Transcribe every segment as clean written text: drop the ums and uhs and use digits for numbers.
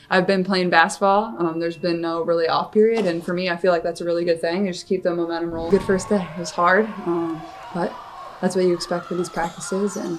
I've been playing basketball. There's been no really off period, and for me, I feel like that's a really good thing. You just keep the momentum rolling. Good first day. It was hard, but that's what you expect for these practices, and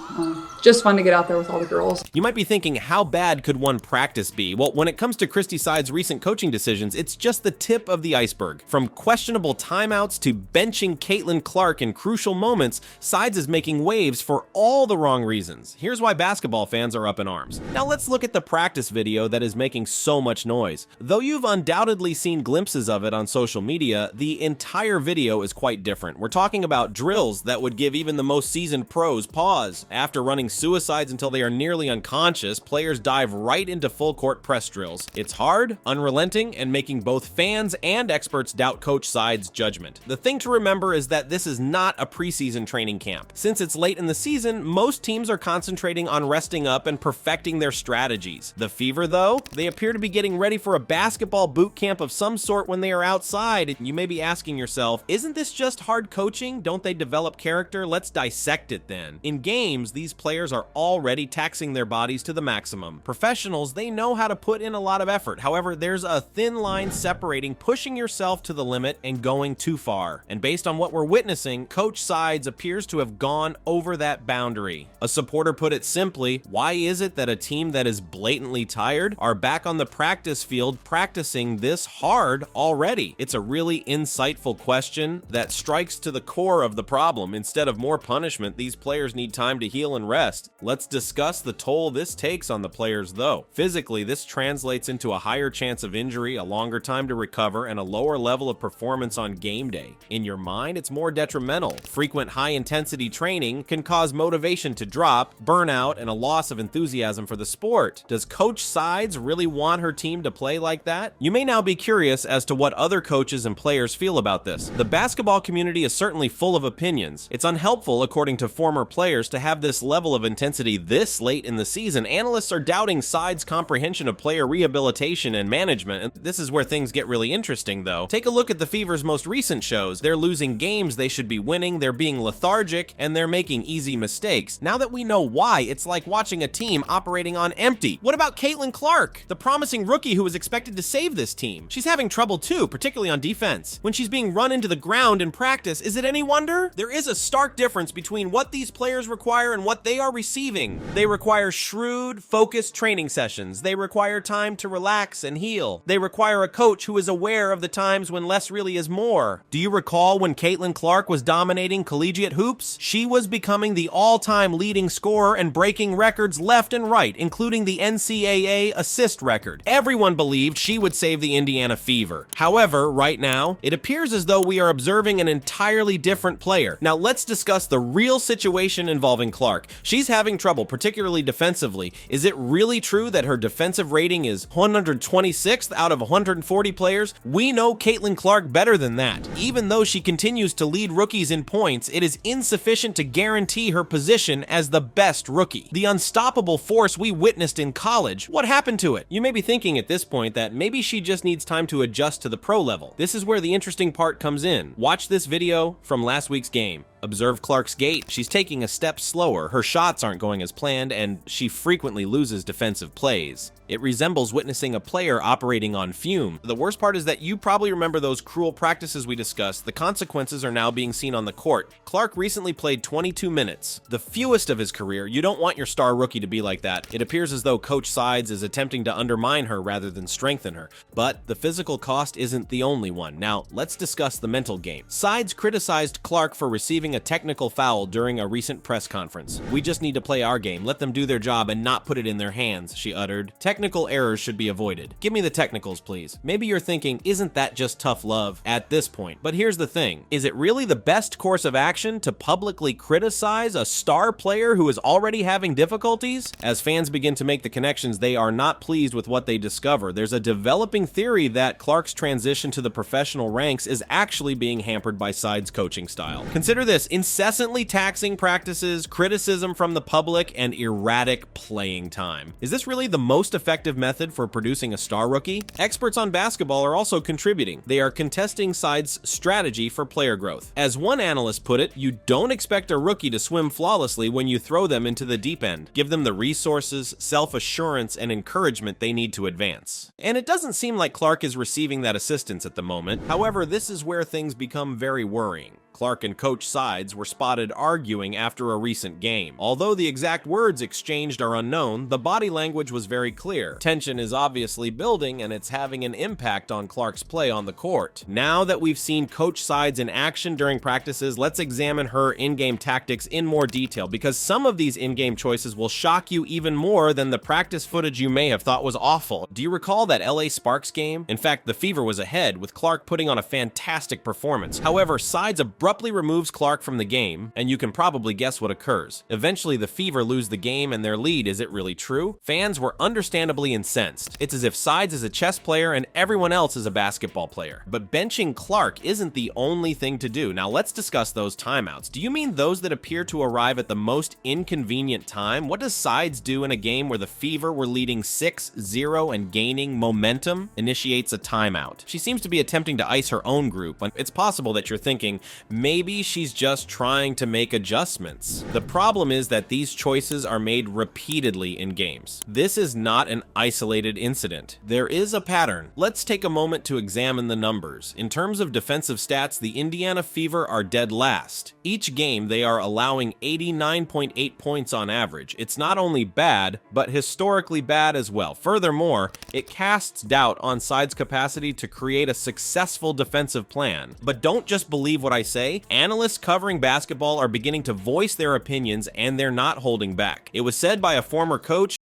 just fun to get out there with all the girls. You might be thinking, how bad could one practice be? Well, when it comes to Christy Sides' recent coaching decisions, it's just the tip of the iceberg. From questionable timeouts to benching Caitlin Clark in crucial moments, Sides is making waves for all the wrong reasons. Here's why basketball fans are up in arms. Now let's look at the practice video that is making so much noise. Though you've undoubtedly seen glimpses of it on social media, the entire video is quite different. We're talking about drills that would give even the most seasoned pros pause. After running suicides until they are nearly unconscious, players dive right into full court press drills. It's hard, unrelenting, and making both fans and experts doubt Coach Sides' judgment. The thing to remember is that this is not a preseason training camp. Since it's late in the season, most teams are concentrating on resting up and perfecting their strategies. The Fever, though, they appear to be getting ready for a basketball boot camp of some sort when they are outside. You may be asking yourself, isn't this just hard coaching? Don't they develop character? Let's dissect it then. In games, these players are already taxing their bodies to the maximum. Professionals, they know how to put in a lot of effort. However, there's a thin line separating pushing yourself to the limit and going too far. And based on what we're witnessing, Coach Sides appears to have gone over that boundary. A supporter put it simply, why is it that a team that is blatantly tired are back on the practice field practicing this hard already? It's a really insightful question that strikes to the core of the problem. Instead of more punishment, these players need time to heal and rest. Let's discuss the toll this takes on the players though. Physically, this translates into a higher chance of injury, a longer time to recover, and a lower level of performance on game day. In your mind, it's more detrimental. Frequent high-intensity training can cause motivation to drop, burnout, and a loss of enthusiasm for the sport. Does Coach Sides really want her team to play like that? You may now be curious as to what other coaches and players feel about this. The basketball community is certainly full of opinions. It's unhelpful, according to former players, to have this level of intensity this late in the season. Analysts are doubting Sides' comprehension of player rehabilitation and management, and this is where things get really interesting though. Take a look at the Fever's most recent shows. They're losing games they should be winning, they're being lethargic, and they're making easy mistakes. Now that we know why, it's like watching a team operating on empty. What about Caitlin Clark, the promising rookie who was expected to save this team? She's having trouble too, particularly on defense. When she's being run into the ground in practice, is it any wonder? There is a stark difference between what these players require and what they are receiving. They require shrewd, focused training sessions. They require time to relax and heal. They require a coach who is aware of the times when less really is more. Do you recall when Caitlin Clark was dominating collegiate hoops? She was becoming the all-time leading scorer and breaking records left and right, including the NCAA assist record. Everyone believed she would save the Indiana Fever. However, right now, it appears as though we are observing an entirely different player. Now let's discuss the real situation involving Clark. She's having trouble, particularly defensively. Is it really true that her defensive rating is 126th out of 140 players? We know Caitlin Clark better than that. Even though she continues to lead rookies in points, it is insufficient to guarantee her position as the best rookie. The unstoppable force we witnessed in college, what happened to it? You may be thinking at this point that maybe she just needs time to adjust to the pro level. This is where the interesting part comes in. Watch this video from last week's game. Observe Clark's gait. She's taking a step slower, her shots aren't going as planned, and she frequently loses defensive plays. It resembles witnessing a player operating on fume. The worst part is that you probably remember those cruel practices we discussed. The consequences are now being seen on the court. Clark recently played 22 minutes, the fewest of his career. You don't want your star rookie to be like that. It appears as though Coach Sides is attempting to undermine her rather than strengthen her. But the physical cost isn't the only one. Now, let's discuss the mental game. Sides criticized Clark for receiving a technical foul during a recent press conference. "We just need to play our game, let them do their job and not put it in their hands," she uttered. Technical errors should be avoided. Give me the technicals, please. Maybe you're thinking, isn't that just tough love at this point? But here's the thing. Is it really the best course of action to publicly criticize a star player who is already having difficulties? As fans begin to make the connections, they are not pleased with what they discover. There's a developing theory that Clark's transition to the professional ranks is actually being hampered by Sides' coaching style. Consider this. this: incessantly taxing practices, criticism from the public, and erratic playing time. Is this really the most effective method for producing a star rookie? Experts on basketball are also contributing. They are contesting sides' strategy for player growth. As one analyst put it, you don't expect a rookie to swim flawlessly when you throw them into the deep end. Give them the resources, self-assurance, and encouragement they need to advance. And it doesn't seem like Clark is receiving that assistance at the moment. However, this is where things become very worrying. Clark and Coach Sides were spotted arguing after a recent game. Although the exact words exchanged are unknown, the body language was very clear. Tension is obviously building, and it's having an impact on Clark's play on the court. Now that we've seen Coach Sides in action during practices, let's examine her in-game tactics in more detail, because some of these in-game choices will shock you even more than the practice footage you may have thought was awful. Do you recall that LA Sparks game? In fact, the Fever was ahead, with Clark putting on a fantastic performance. However, Sides abruptly removes Clark from the game, and you can probably guess what occurs. Eventually, the Fever lose the game and their lead. Is it really true? Fans were understandably incensed. It's as if Sides is a chess player and everyone else is a basketball player. But benching Clark isn't the only thing to do. Now let's discuss those timeouts. Do you mean those that appear to arrive at the most inconvenient time? What does Sides do in a game where the Fever were leading 6-0 and gaining momentum? Initiates a timeout. She seems to be attempting to ice her own group. It's possible that you're thinking, maybe she's just trying to make adjustments. The problem is that these choices are made repeatedly in games. This is not an isolated incident. There is a pattern. Let's take a moment to examine the numbers. In terms of defensive stats, the Indiana Fever are dead last. Each game, they are allowing 89.8 points on average. It's not only bad, but historically bad as well. Furthermore, it casts doubt on Sides' capacity to create a successful defensive plan. But don't just believe what I say. Analysts covering basketball are beginning to voice their opinions, and they're not holding back. It was said by a former coach,